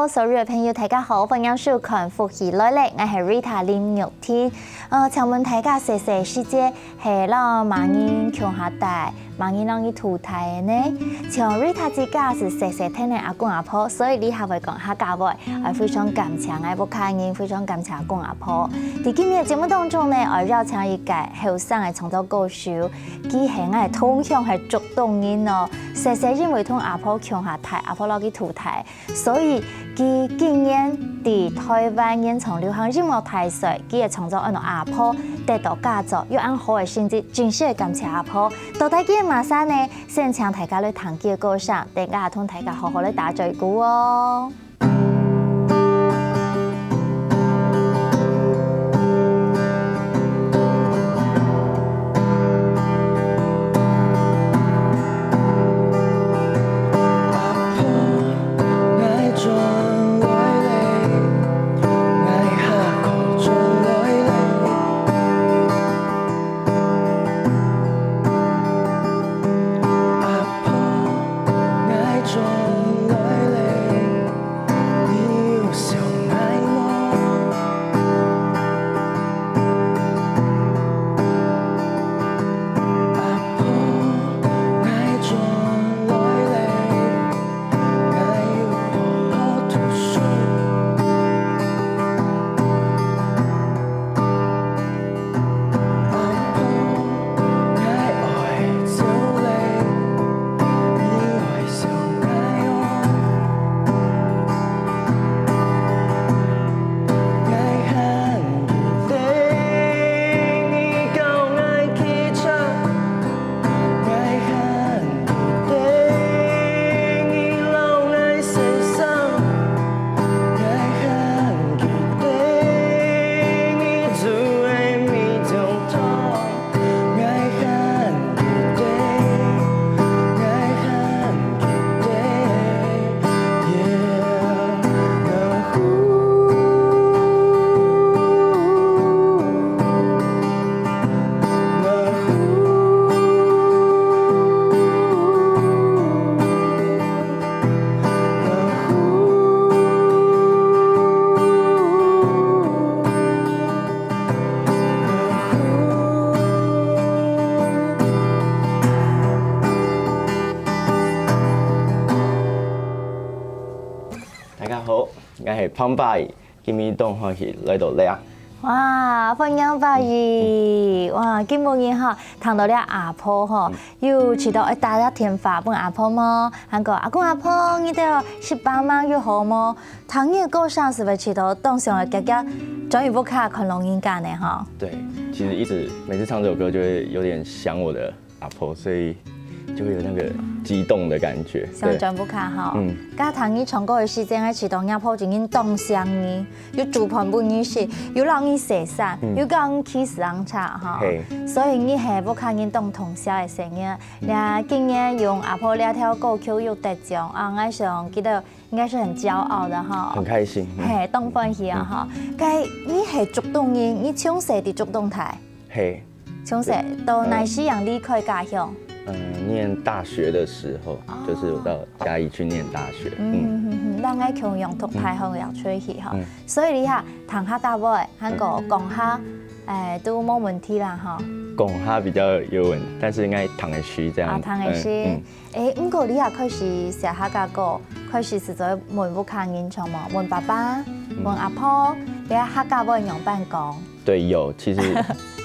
好，所有的朋友大家好，歡迎收看福喜來了，我係 Rita 林玉天。請問大家細細世界係讓盲人強下大，盲人讓伊淘汰的呢？像 Rita 自家是細細聽的阿公阿婆，所以你還會講客家話，我非常感謝我不卡人，非常感謝阿公阿婆。喺今日節目當中呢，我邀請一個後生嘅創作歌手，佢係我通向係主動人哦，細細因為同阿婆強下大，阿婆攞佢淘汰，所以佢今年喺台灣演唱流行音樂大賽，佢嘅創作按照阿婆得到佳作，要按好嘅成績，真係感謝阿婆。到底佢嘅馬山呢，先請大家嚟彈佢嘅歌聲，等下同大家好好嚟打嘴鼓哦。大家好，我係潘伯兒，今日當開始來到呢。哇，歡迎伯兒！哇，今日哈談到了阿婆哈，又知道大家電話問阿婆麼？韓國阿公阿婆，你哋18萬月好麼？談你歌聲是不是知道當上嘅哥哥終於不卡看聾人家呢哈？對，其實一直每次唱這首歌就會有點想我的阿婆，所以就會有那個激動的感覺。想轉不卡哈？加談你唱歌嘅時間，喺知道阿婆已經當上你，要主盤本意是，要讓你寫散，要講你起死昂差哈。所以你係不卡人當通宵嘅聲音。你今年用阿婆兩條歌曲又得獎啊！我想記得應該是很驕傲的哈。很開心。係當歡喜啊哈！該你係主動人，你從細佇主動台。係。從細到哪時讓你開家鄉？念大學的時候，就是我到嘉義去念大學。咱愛強用讀太好要出去哈，所以你哈談客家話，韓國講下，都冇問題啦哈。講下比較有問題，但是應該談得熟這樣。談得熟。不過你也開始寫客家歌，開始是在問不卡人唱嘛，問爸爸，問阿婆，你客家話用辦講。對，有其實。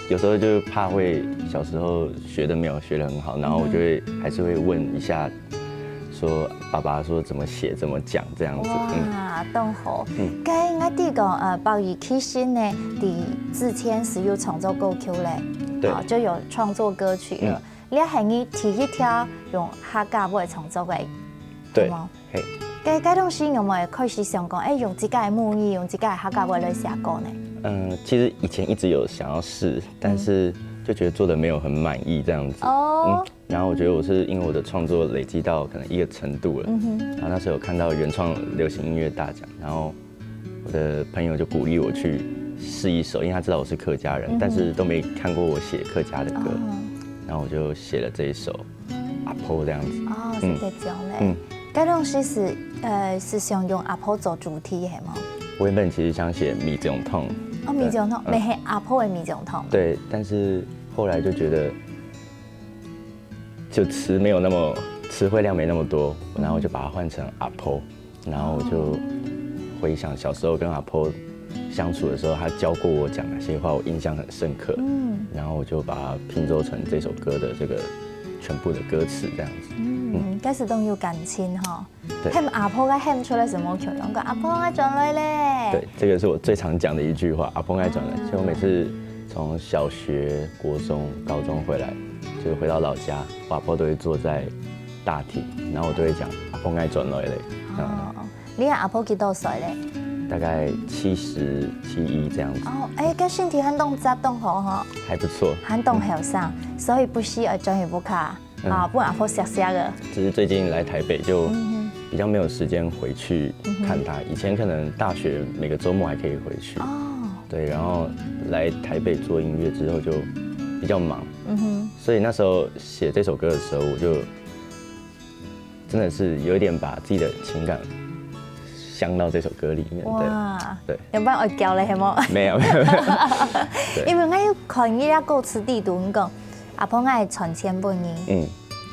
有時候就怕會小時候學得沒有學得很好，然後我就會還是會問一下，說爸爸說怎麼寫怎麼講這樣子。哇，都好。該我哋講伯兒其實呢，之前是有創作歌曲嘞，對，就有創作歌曲了。你係你第一條用客家話創作嘅，對嗎？該東西有冇開始想講，用自己嘅母語，用自己嘅客家話嚟寫歌呢？其實以前一直有想要試，但是就覺得做得沒有很滿意這樣子。然後我覺得我是因為我的創作累積到可能一個程度了，然後那時候有看到原創流行音樂大獎，然後我的朋友就鼓勵我去試一首，因為他知道我是客家人，但是都沒看過我寫客家的歌，然後我就寫了這一首《阿婆》這樣子。是得獎嘞。該東西是是想用阿婆做主题系吗？我原本其实想写米总统，哦，米总统，没系阿婆的米总统。对，但是后来就觉得，就词汇量没那么多，然后我就把它换成阿婆，然后我就回想小时候跟阿婆相处的时候，他教过我讲哪些话，我印象很深刻。然后我就把它拼凑成这首歌的这个全部的歌词这样子。开始都有感情哈。对。喊阿婆该喊出来什么口音？讲阿婆爱转来嘞。对，这个是我最常讲的一句话，阿婆爱转来。所以我每次从小学、国中、高中回来，就回到老家，我阿婆都会坐在大厅，然后我都会讲阿婆爱转来嘞。你阿婆几多岁嘞？大概70、71这样子。哦，跟身体很动扎动好哈。还不错。很动后生，所以不需要转去不卡不阿婆谢谢的。只是最近来台北就比较没有时间回去看他。以前可能大学每个周末还可以回去。对，然后来台北做音乐之后就比较忙。所以那时候写这首歌的时候，我就真的是有一点把自己的情感镶到这首歌里面。哇，对，要不然我教你系冇？没有，因为我要看伊个歌词地图，你讲阿婆爱传千本你，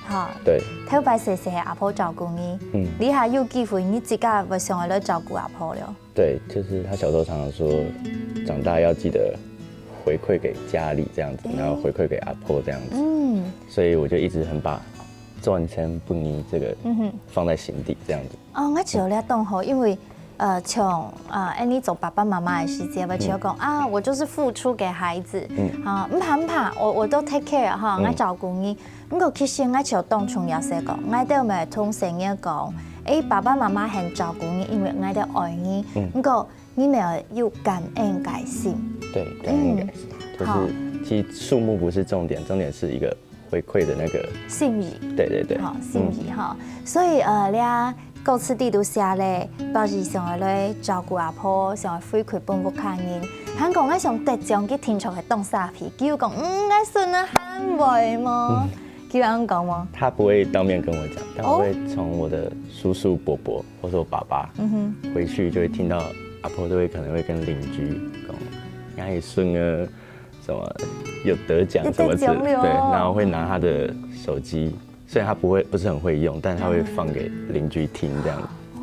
好，对，特别谢谢阿婆照顾你，你还有机会你自家不想来照顾阿婆了。对，就是他小时候常常说，长大要记得回馈给家里这样子，然后回馈给阿婆这样子。所以我就一直很把赚钱不泥这个放在心底这样子。我就了懂吼，因为像你做爸爸妈妈的时间，我就讲我就是付出给孩子，唔怕，我都 take care 哈，我照顾你。不过其实我就当初也是讲，我都咪同成日讲，爸爸妈妈很照顾你，因为我都愛你。不過你咪要感恩感心。对，感恩感心，就是其實數目不是重點，重點是一個回饋的那個心意。對，好心意哈。所以你歌詞地都寫咧，包是想要來照顧阿婆，想要回饋本國客人。香港我想得獎去天窗嘅當沙皮，叫講我信啊很會麼？叫人講嗎？他不會當面跟我講，但我會從我的叔叔伯伯或者我爸爸回去就會聽到阿婆都會可能會跟鄰居講，阿姨孫啊什麼有得獎什麼之類，對，然後會拿他的手機，雖然他不是很會用，但他會放給鄰居聽這樣。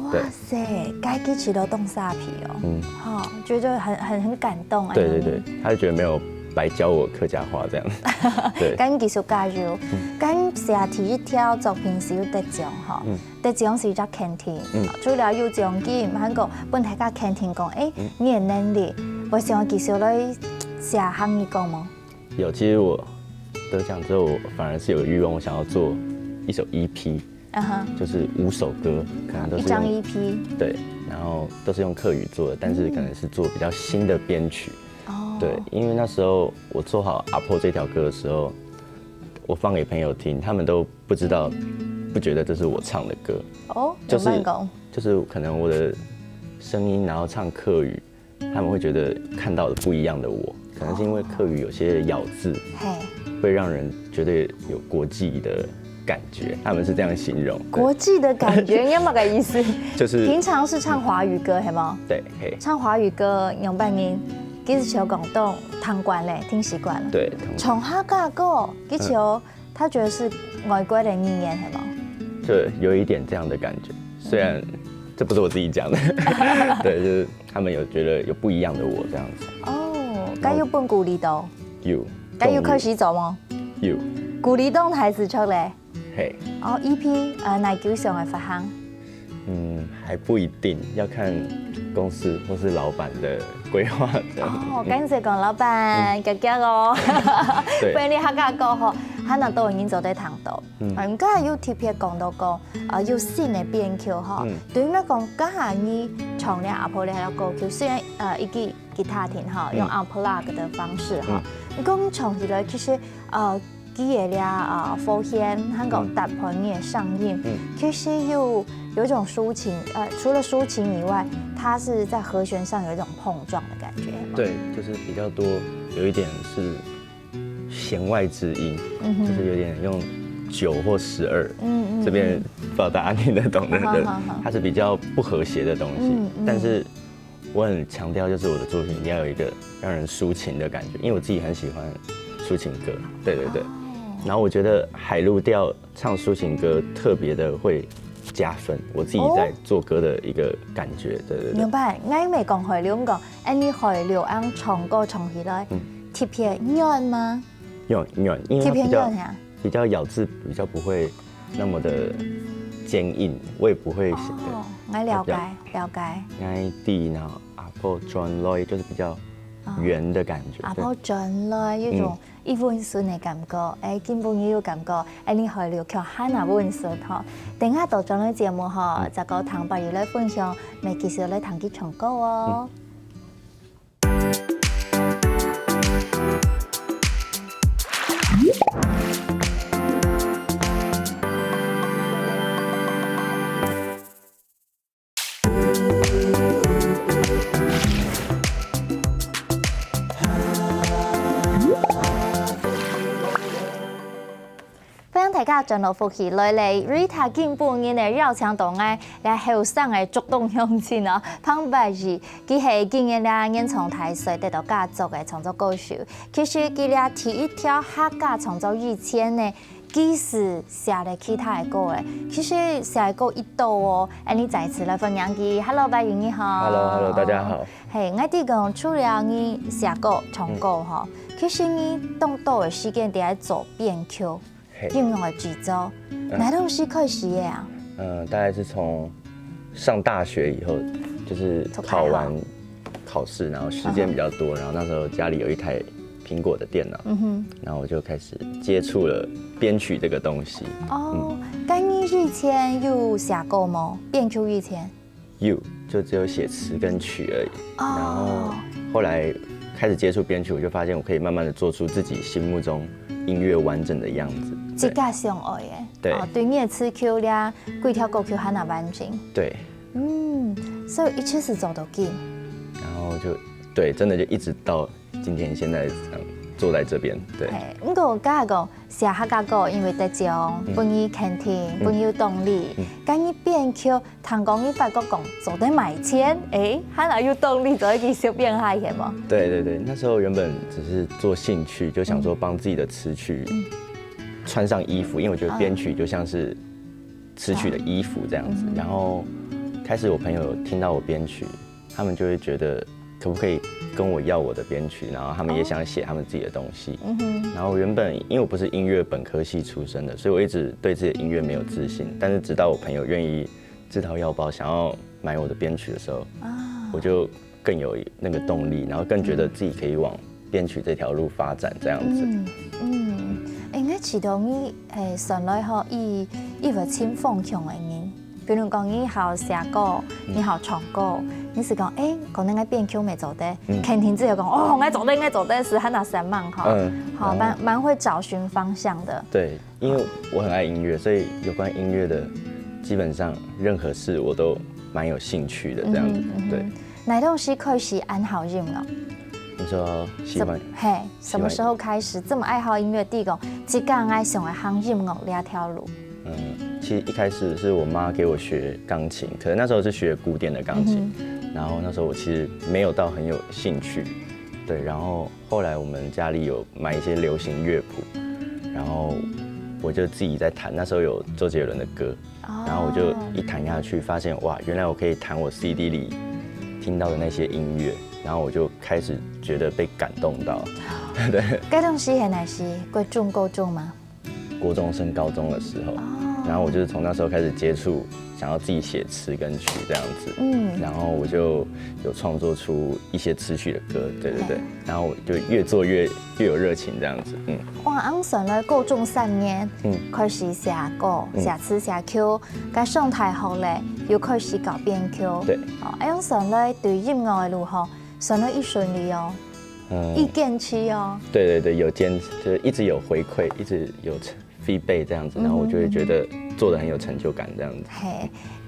哇塞，該支持到動沙皮哦，好，覺得很感動啊。對，他就覺得沒有白教我客家話這樣。對，咁繼續加油，咁成日第一條作品是要得獎哈，得獎是只 canteen，除了有獎金，韓國本大家 canteen 講，你的能力，我想繼續來寫行業講嗎？有，其實我得獎之後，我反而是有慾望，我想要做一首 EP，就是5首歌，可能都是一張 EP，對，然後都是用客語做的，但是可能是做比較新的編曲。对，因为那时候我做好阿婆这条歌的时候，我放给朋友听，他们都不知道，不觉得这是我唱的歌。就是可能我的声音，然后唱客语，他们会觉得看到的不一样的我，可能是因为客语有些咬字，会让人觉得有国际的感觉，他们是这样形容。国际的感觉，你有冇个意思？就是平常是唱华语歌，系吗？对，唱华语歌用半年。其實小廣東聽慣嘞，聽習慣了。對，從客家歌，其實他覺得是外國的語言，係嗎？就有一點這樣的感覺，雖然這不是我自己講的，對，就是他們有覺得有不一樣的我這樣子。哦，該有本古里島，有，該有開始做嗎？有，古里島還是出嘞？嘿。EP 哪幾上嘅發行？還不一定，要看公司或是老闆的規劃。感謝講老闆，夾夾哦。不然你客家歌吼，可能都已經做得談到。而家有特別講到講，有新嘅編曲吼。對於嚟講，家下你唱了阿婆呢個歌曲，雖然一個吉他聽哈，用 unplug 的方式哈，你講唱起來其實幾個咧佛弦，香港搭配你嘅上音，其實有一種抒情，除了抒情以外，它是在和弦上有一種碰撞的感覺。對，就是比較多，有一點是弦外之音，就是有點用9或12，这边不知道大家听得懂的，它是比较不和谐的东西。但是我很强调，就是我的作品一定要有一个让人抒情的感觉，因为我自己很喜欢抒情歌，对。然后我觉得海陆调唱抒情歌特别的会加分，我自己在做歌的一个感觉，对。明白，我未讲海陆，我讲，你海陆按唱歌唱起来，特别软吗？软，因为它比较咬字比较不会那么的坚硬，我也不会。我了解。我地然后阿婆转来就是比较圆的感觉。阿婆转来一种一温顺的感觉，根本也有感觉，你海陆叫很啊温顺哈。等下到这个节目哈，再个唐伯宇来分享，咪继续来弹吉唱歌哦。大家转到福气来嚟 ，Rita 近半年嚟绕墙动爱，嚟后生嘅主动向前哦。潘伯宇，佢係今年2年從台水得到家族嘅創作歌手，其實佢哋第一條客家創作以前呢，幾時寫嚟其他嘅歌嘅，其實寫嘅歌一多哦。你再次來分享佢 ，Hello 伯宇你好 ，Hello 大家好。係，我哋講除了你寫歌唱歌嗬，其實你當多嘅時間喺做編曲。音樂嘅製作，哪東西開始嘅啊？大概是從上大學以後，就是考完考試，然後時間比較多，然後那時候家裡有一台蘋果的電腦，然後我就開始接觸了編曲這個東西。咁你以前有寫過嗎？編曲以前有，就只有寫詞跟曲而已。然後後來開始接觸編曲，我就發現我可以慢慢的做出自己心目中音樂完整的樣子。自家想愛嘅，對你嘅詞曲咧，幾條歌曲很難完整。對，所以一切是走得緊。然後就對，真的就一直到今天現在坐在這邊。對。不過家講寫客家歌，因為得獎，本意肯定，本有動力。咁你編曲，聽講你發覺講做得賣錢，還哪有動力做一繼續編下去嘛？對，那時候原本只是做興趣，就想說幫自己的詞曲穿上衣服，因為我覺得編曲就像是詞曲的衣服這樣子。然後開始我朋友聽到我編曲，他們就會覺得可不可以跟我要我的編曲，然後他們也想寫他們自己的東西。然後原本因為我不是音樂本科系出身的，所以我一直對自己的音樂沒有自信。但是直到我朋友願意自掏腰包想要買我的編曲的時候，我就更有那個動力，然後更覺得自己可以往編曲這條路發展，這樣子。我知道你上來後，伊會簽方向嘅人，比如講你好寫歌，你好唱歌，你是講可能我編曲沒做得，肯定自己講我做得是很難散漫哈，好蠻會找尋方向的。對，因為我很愛音樂，所以有關音樂的基本上任何事我都蠻有興趣的，這樣子。對。哪東西開始愛好音樂？你說喜歡？什麼時候開始這麼愛好音樂？第一個，自己愛上來行音樂這條路。其實一開始是我媽給我學鋼琴，可能那時候是學古典的鋼琴，然後那時候我其實沒有到很有興趣，對，然後後來我們家裡有買一些流行樂譜，然後我就自己在彈，那時候有周杰倫的歌，然後我就一彈下去，發現哇，原來我可以彈我 CD 裡聽到的那些音樂，然後我就開始覺得被感動到。對，這東西係哪是高中嗎？國中升高中的時候，然後我就是從那時候開始接觸，想要自己寫詞跟曲這樣子，然後我就有創作出一些詞曲的歌，對，然後我就越做越有熱情這樣子，哇，我上來高中3年，開始寫歌、寫詞、寫曲，該上大學咧又開始搞編曲，對，我上來對音樂的路吼，上來一順利哦，一堅持哦，對，有堅持，就是一直有回饋，一直有feedback這樣子，然後我就會覺得做得很有成就感這樣子。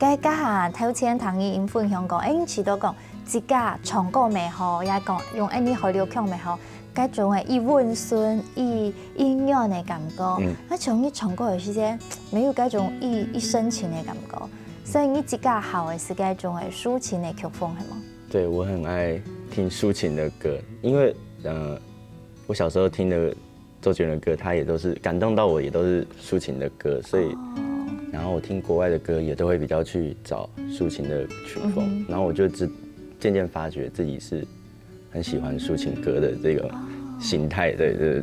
係，家下頭前同伊分享過，你知道講自己唱歌未好，也講用你海陸腔未好，该种的一温顺、一温暖的感觉。那从你唱歌的时间，没有该种一深情的感觉，所以你自己好的是该种的抒情的曲风，系吗？对，我很爱听抒情的歌，因为我小时候听的周杰伦的歌，他也都是感动到我，也都是抒情的歌，所以。然后我听国外的歌也都会比较去找抒情的曲风，然后我就渐渐发觉自己是很喜欢抒情歌的这个形态，对。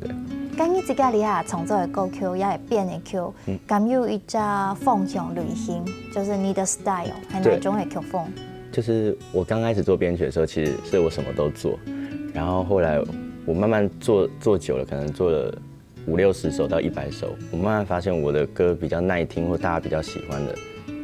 刚你自己里下创作的歌曲也会变的曲，敢有一只风向类型，就是你的 style 还哪种的曲风？就是我刚开始做编曲的时候，其实是我什么都做，然后后来我慢慢做久了，可能做了50-60首到100首，我慢慢发现我的歌比较耐听，或大家比较喜欢的，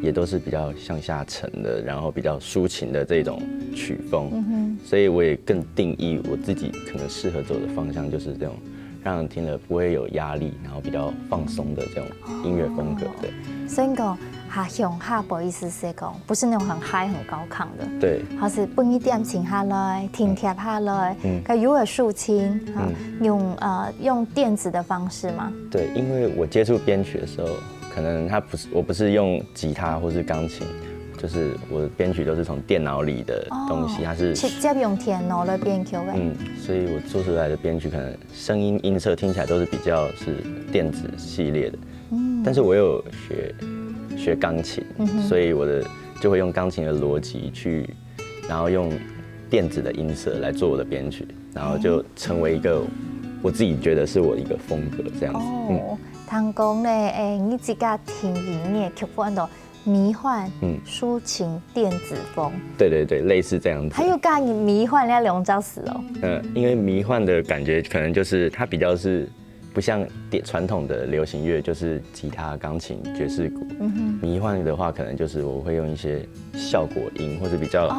也都是比较向下沉的，然后比较抒情的这种曲风。所以我也更定义我自己可能适合走的方向，就是这种让人听了不会有压力，然后比较放松的这种音乐风格。对，所以讲下乡下不好意思是讲，不是那种很嗨很高亢的，对，还是放一点静下来，停贴下来，有点抒情，用电子的方式吗？对，因为我接触编曲的时候，可能我不是用吉他或是钢琴，就是我的编曲都是从电脑里的东西，它是直接用电脑来编曲的。所以我做出来的编曲可能声音音色听起来都是比较是电子系列的。但是我有学钢琴，所以我就会用钢琴的逻辑去，然后用电子的音色来做我的编曲，然后就成为一个我自己觉得是我的一个风格这样子。听讲咧，你自己听音乐曲风的迷幻、抒情、电子风。对，类似这样子。还有介迷幻那两种词哦。因为迷幻的感觉可能就是它比较是。不像传统的流行乐，就是吉他、钢琴、爵士鼓。迷幻的话，可能就是我会用一些效果音，或者比较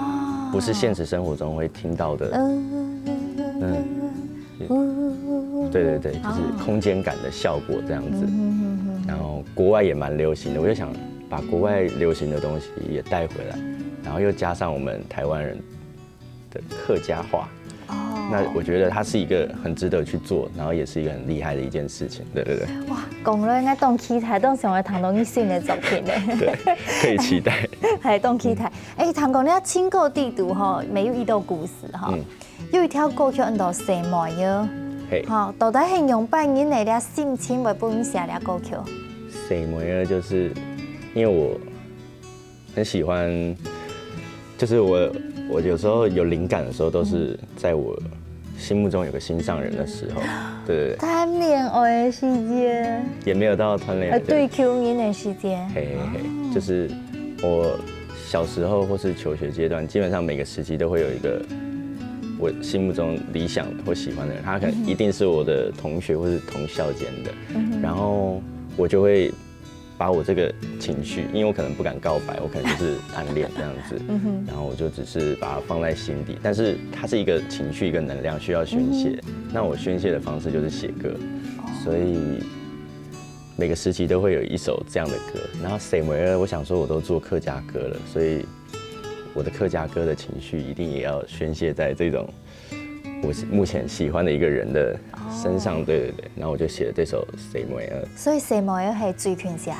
不是现实生活中会听到的。对，就是空间感的效果这样子。然后国外也蛮流行的，我就想把国外流行的东西也带回来，然后又加上我们台湾人的客家话。那我觉得它是一个很值得去做，然后也是一个很厉害的一件事情。对。哇，讲了应该动期待，动成为唐东一新的作品呢。对，可以期待。系动期待。唐讲你要清歌地图哈，没有一道故事哈。有一条歌曲叫做《什么哟》。好，到底形容扮演哪俩心情为不影响俩歌曲？什么哟，就是因为我很喜欢，就是我有时候有灵感的时候，都是在我心目中有个心上人的时候，对。谈恋爱的时间也没有到谈恋爱，对 Q 音的时间。就是我小时候或是求学阶段，基本上每个时期都会有一个我心目中理想或喜欢的人，他可能一定是我的同学或是同校间的，然后我就会把我这个情绪，因为我可能不敢告白，我可能就是暗恋这样子，然后我就只是把它放在心底，但是它是一个情绪，一个能量需要宣泄，那我宣泄的方式就是写歌，所以每个时期都会有一首这样的歌，然后谁没了，我想说我都做客家歌了，所以我的客家歌的情绪一定也要宣泄在这种我目前喜欢的一个人的身上，对，然后我就写了这首《谁没了》。所以《谁没了》是最近写的，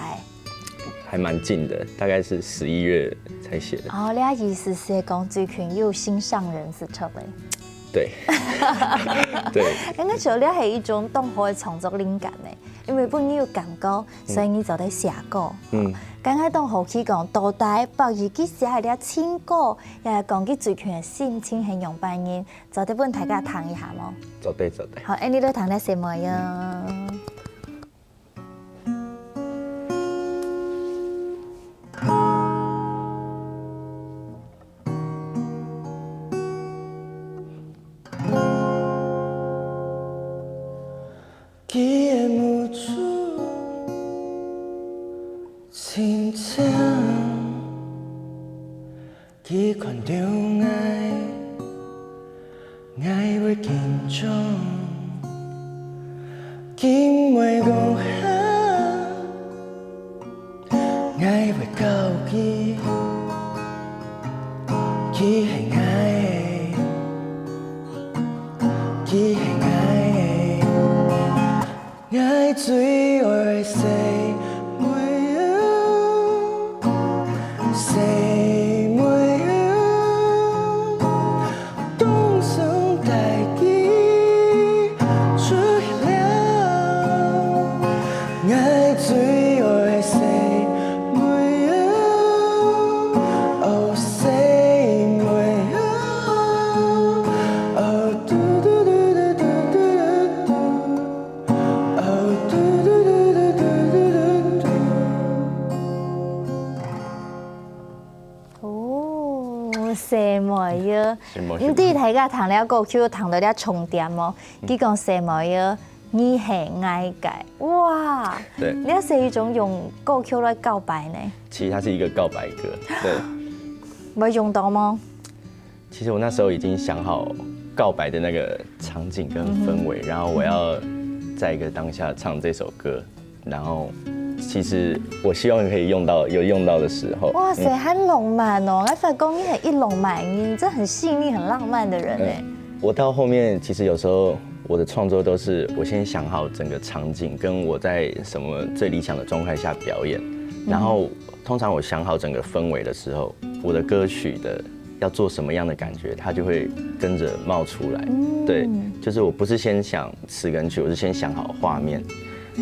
还蛮近的，大概是11月才写的。哦，你意思是讲最近有心上人是出的？对，对。应该说你是一种动好的创作灵感呢，因为本你有感觉，所以你就在写歌。刚刚当好奇讲，到底把自己写下啲情歌，也係講佢最近嘅心情形容扮演，就得幫大家談一下冇？做對。好，你都談得什麼呀？佢看到愛會緊張，佢會講愛會高興，佢係愛，佢係愛。水儿洗袂洗袂当上代志出了，爱水儿洗袂哦洗袂哦嘟嘟嘟嘟嘟嘟嘟。哦，嘟嘟嘟嘟嘟嘟嘟。哦，西梅药，西梅药你对大家谈了歌曲，谈到了重点哦。佢讲西梅药，你係愛解，哇！对，你係一種用歌曲來告白呢？其实它是一个告白歌。对，冇用到嗎？其实我那时候已经想好告白的那个场景跟氛围，然后我要在一个当下唱这首歌，然后其实我希望可以用到的时候。哇塞，很浪漫哦！我發覺你係一浪漫音，這很細膩、很浪漫的人哎。我到後面其實有時候我的創作都是我先想好整個場景，跟我在什麼最理想的狀態下表演，然後通常我想好整個氛圍的時候，我的歌曲的要做什麼樣的感覺，它就會跟着冒出來。對，就是我不是先想詞跟曲，我是先想好畫面，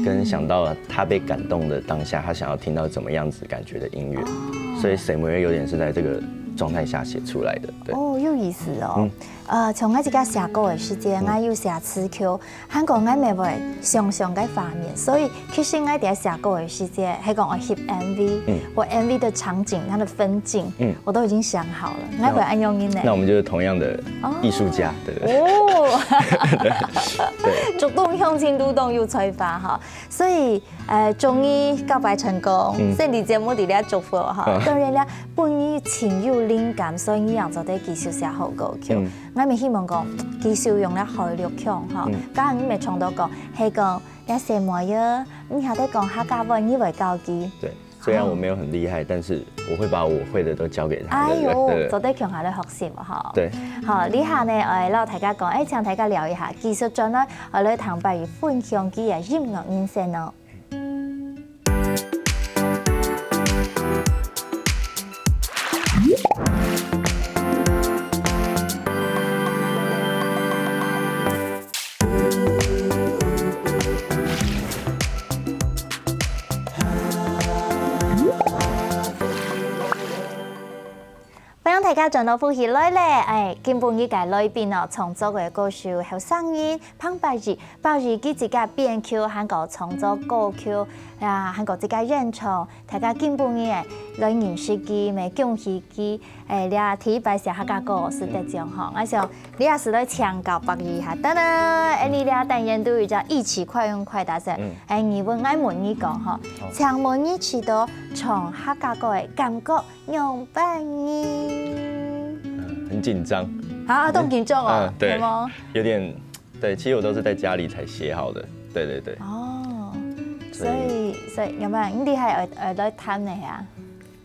跟想到他被感動的當下，他想要聽到怎麼樣子感覺的音樂，所以誰沒有點是在這個狀態下寫出來的。對。哦，有意思哦。從我自己寫歌的時間，我有寫詞曲，韓國我咪會想象嘅畫面，所以其實我喺寫歌的時間，係講我翕 MV，我 MV 的場景、它的分鏡，我都已經想好了，我會按用音呢。那我們就是同樣的藝術家，對不對？哦，對，主動向前，主動又催化哈，所以終於告白成功，所以你節目哋咧祝福哈，當然咧本意情有靈感，所以你又做得繼續寫好歌曲。我咪希望講繼續用咧海陸腔哈，假如你咪唱到講係講你什麼嘢，你還得講客家話，你會教佢。對，雖然我沒有很厲害，但是我會把我會的都交給他。哎呦，對做得強下咧學習哈。對。好，呢下呢，我哋撈大家講，請大家聊一下技術上咧，我哋唐伯如分享佢嘅音樂人生咯。大家轉到呼起來咧，根本依個裏邊哦，創作嘅歌手後生音彭伯如佢自己編曲，韓國創作歌曲啊，韓國自己演唱，大家根本嘅來認識佢，咪恭喜佢，你啊第一擺寫客家歌是得獎項，我想你也是來唱告伯如下，得啦，你哋單元都有隻一起快問快答聲，你問我問你講嗬，唱問你知道唱客家歌嘅感覺用扮你。很緊張啊，都緊張哦，對嗎？有點，對，其實我都是在家裡才寫好的，對對對。哦，所以有冇人你係來彈你啊？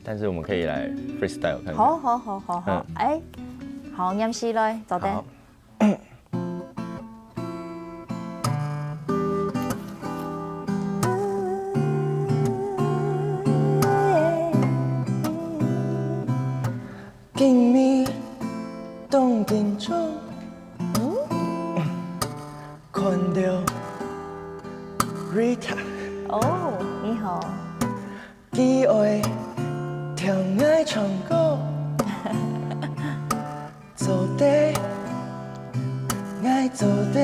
但是我們可以來 freestyle 看看。好，好，音師來坐低。見面當緊張，看到 Rita， 哦，你好。機會聽愛唱歌，做得愛做得，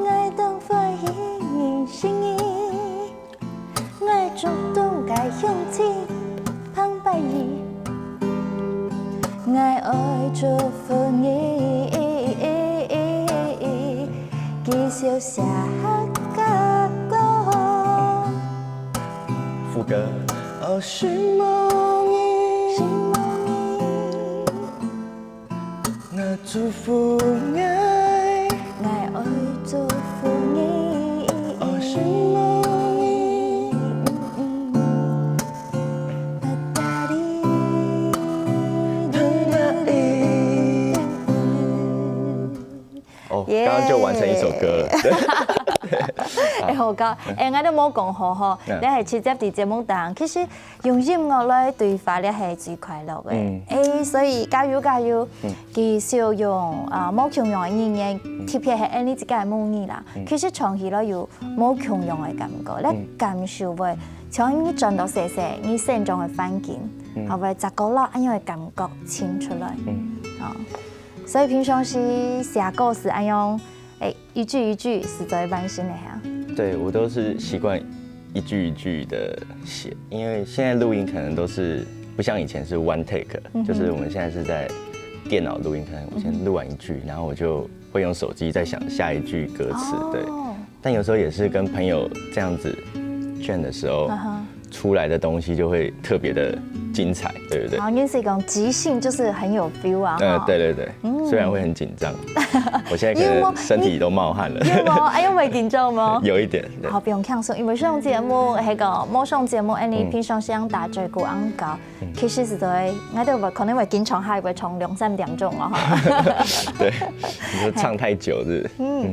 愛當發現你心意，愛主動該勇氣。愛祝福你，繼續寫客家歌。副歌。哦，是夢你，我祝福愛祝福你。哦，是夢。耶！刚刚就完成一首歌了。好讲，我都冇讲好吼，你係直接喺節目當，其實用音樂來對話咧係最快樂嘅。所以加油加油，繼續用冇強用嘅語言，特別係你自己嘅母語啦。其實長期咧有冇強用嘅感覺，你感受會像你轉到細細，你成長嘅環境，係咪雜個啦？咁樣嘅感覺清出來。所以平常時寫歌是咁樣。一句一句是最完整的呀。对，我都是习惯一句一句的写，因为现在录音可能都是不像以前是 one take，就是我们现在是在电脑录音，可能我先录完一句，然后我就会用手机再想下一句歌词，对。但有时候也是跟朋友这样子卷的时候，出来的东西就会特别的精彩，对不对？好，你是一种即兴，就是很有 feel 啊。对对对，虽然会很紧张，我现在可能身体都冒汗了。有冇？哎，有冇緊張嗎？有一點。好，不用輕鬆，因為上節目係個冇上節目，你平常時想打最高安高，其實是對，我都可能會經常係會從2-3點鐘啊哈。對，你說唱太久是？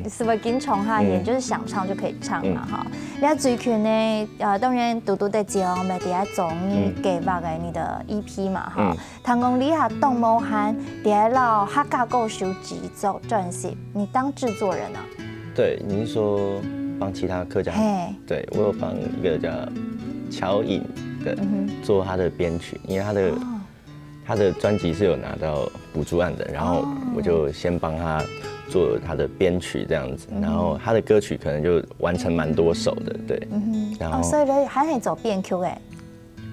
是會經常下演，就是想唱就可以唱嘛哈。你最近呢，當然嘟嘟的節目咪第一種你計劃嘅你的 EP 嘛哈。聽講你下動冇喊第一老客家歌手製作專輯，你當製作人啊？對，你是說幫其他客家？對，我有幫一個叫喬穎的做他的編曲，因為他的專輯是有拿到補助案的，然後我就先幫他做他的編曲這樣子，然後他的歌曲可能就完成蠻多首的，對。然後所以你還係做編曲誒？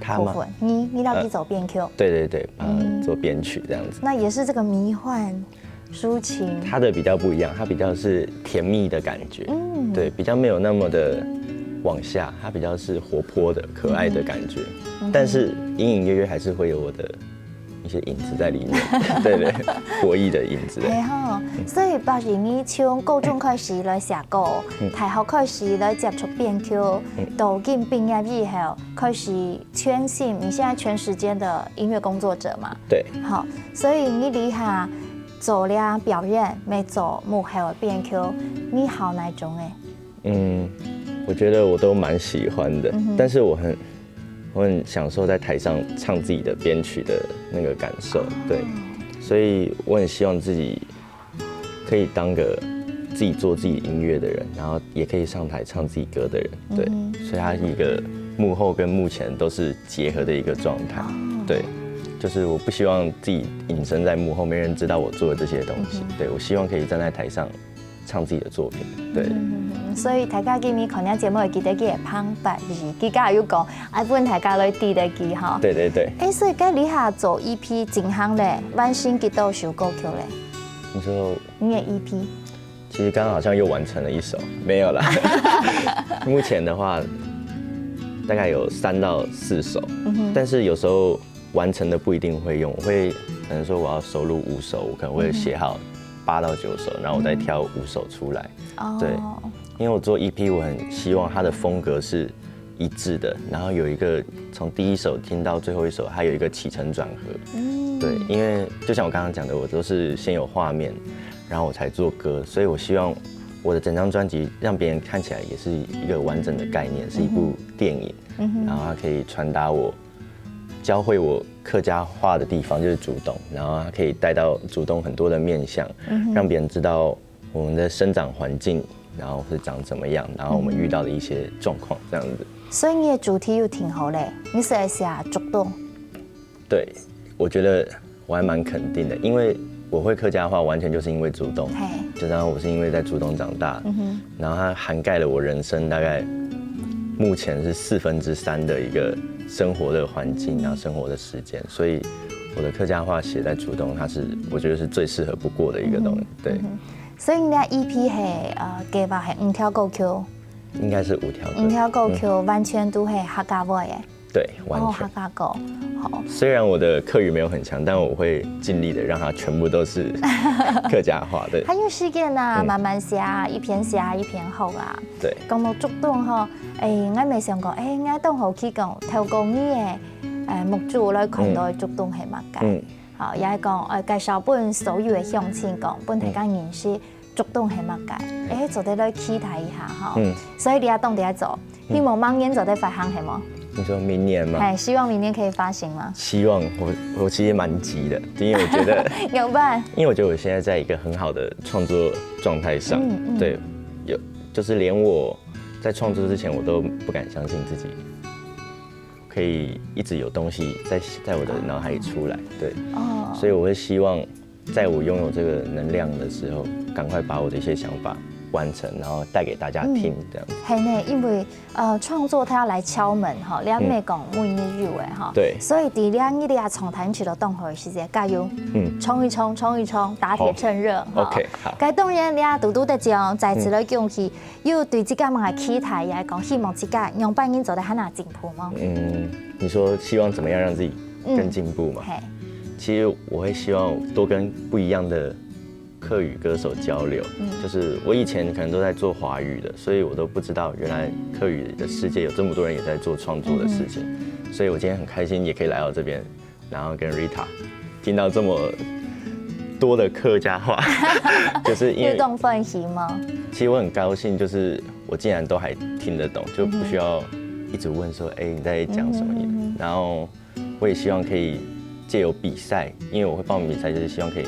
他嗎？你到底走編曲？對對對，幫他做編曲這樣子。那也是這個迷幻抒情。他的比較不一樣，他比較是甜蜜的感覺，對，比較沒有那麼的往下，他比較是活潑的、可愛的感覺，但是隱隱約約還是會有我的一些影子在裡面，對對，活意的影子。係哈，所以把你從高中開始來寫歌，大學開始來接觸編曲，到進畢業以後開始全心，你現在全時間的音樂工作者嘛？對。好，所以你離下做了表演，沒做幕後的編曲，你好哪種誒？我覺得我都蠻喜歡的，但是我很享受在台上唱自己的編曲的那個感受，對，所以我很希望自己可以當個自己做自己音樂的人，然後也可以上台唱自己歌的人，對，所以它一個幕後跟幕前都是結合的一個狀態，對，就是我不希望自己隱身在幕後，沒人知道我做的這些東西，對，我希望可以站在台上唱自己的作品，對。所以大家今日看呢節目會記得記旁白字，記家有講，愛本大家來記得記哈。對對對。所以該你下做 EP 進行咧，完成幾多首歌曲咧？你說你嘅 EP？其實剛剛好像又完成了一首，沒有啦。目前的話，大概有3到4首，但是有時候完成的不一定會用，我會可能說我要收錄5首，我可能會寫好8到9首，然後我再挑5首出來。對。因為我做 EP，我很希望它的風格是一致的，然後有一個從第一首聽到最後一首，它有一個起承轉合。對，因為就像我剛剛講的，我都是先有畫面，然後我才做歌，所以我希望我的整張專輯讓別人看起來也是一個完整的概念，是一部電影，然後它可以傳達我教會我客家話的地方就是竹東，然後它可以帶到竹東很多的面向，讓別人知道我們的生長環境。然後是長怎麼樣，然後我們遇到的一些狀況，這樣子。所以你的主題又挺好嘞，你是來寫竹東？對，我覺得我還蠻肯定的，因為我會客家話，完全就是因為竹東。就然後我是因為在竹東長大，然後它涵蓋了我人生大概目前是3/4的一個生活的環境，然後生活的時間，所以我的客家話寫在竹東，它是我覺得是最適合不過的一個東西，對。所以你嘅 EP 係計劃係5條歌曲，應該是5條。5條歌曲完全都係客家話嘅。對，完全。客家歌，好。雖然我的客語沒有很強，但我會盡力的讓它全部都是客家話。對。還有時間啊，慢慢寫，一篇寫一篇好啊。對。講到竹東嗬，我未想過，我當好去講透過你嘅目珠來看待竹東係乜嘅。好，也係講介紹本所有嘅鄉親講，本大家認識竹足动系乜嘅？做啲嚟期待一下哈。所以你要动底下做，希望明年做啲发行系冇？你说明年吗？哎，希望明年可以发行吗？希望我其实蛮急的，因为我觉得有办？因为我觉得我现在在一个很好的创作状态上，对，就是连我在创作之前，我都不敢相信自己可以一直有东西在我的脑海里出来，对，所以我会希望在我拥有这个能量的时候，赶快把我的一些想法完成，然后带给大家听，这样子。系呢，因为创作它要来敲门哈，两妹讲每日日为哈，对，所以伫两一俩从弹起的动会时间加油，冲一冲，冲一冲，打铁趁热。OK， 好。该当然俩嘟嘟的讲，再次来恭喜，又对这个嘛期待也讲希望这个用半年做的很哪进步吗？你说希望怎么样让自己更进步嘛？其实我会希望多跟不一样的客语歌手交流，就是我以前可能都在做华语的，所以我都不知道原来客语的世界有这么多人也在做创作的事情，所以我今天很开心也可以来到这边，然后跟 Rita 听到这么多的客家话，就是因为运动分析吗？其实我很高兴，就是我竟然都还听得懂，就不需要一直问说，你在讲什么？然后我也希望可以借由比赛，因为我会报名比赛，就是希望可以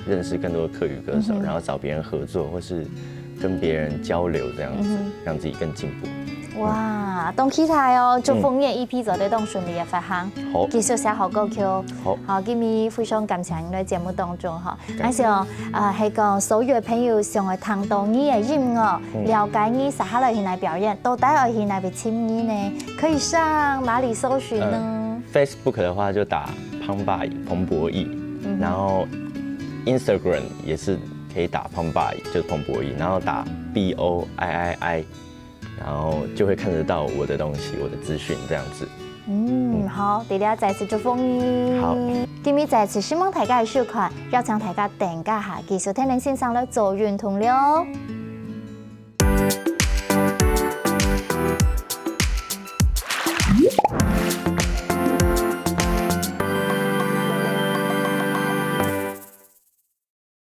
认识更多的客语歌手，然后找别人合作，或是跟别人交流，这样子让自己更进步。哇，当期待哦！祝枫叶 EP 做得当顺利嘅发行，好，繼續寫好歌曲。好，今日非常感謝你喺節目當中哈。而且係講所有嘅朋友想去聽到你嘅音樂，了解你撒下來現來表演，到底係現來被簽你呢？可以上哪裡搜尋呢？Facebook 的話就打胖爸彭博義，然後 Instagram 也是可以打胖爸義，就是彭博義，然後打 BOIII。然後就會看得到我的東西，我的資訊這樣子。好，弟弟再次祝福你。好，今日再次希望大家嘅收看，要請大家訂閱下，繼續聽您線上嘅做運動了。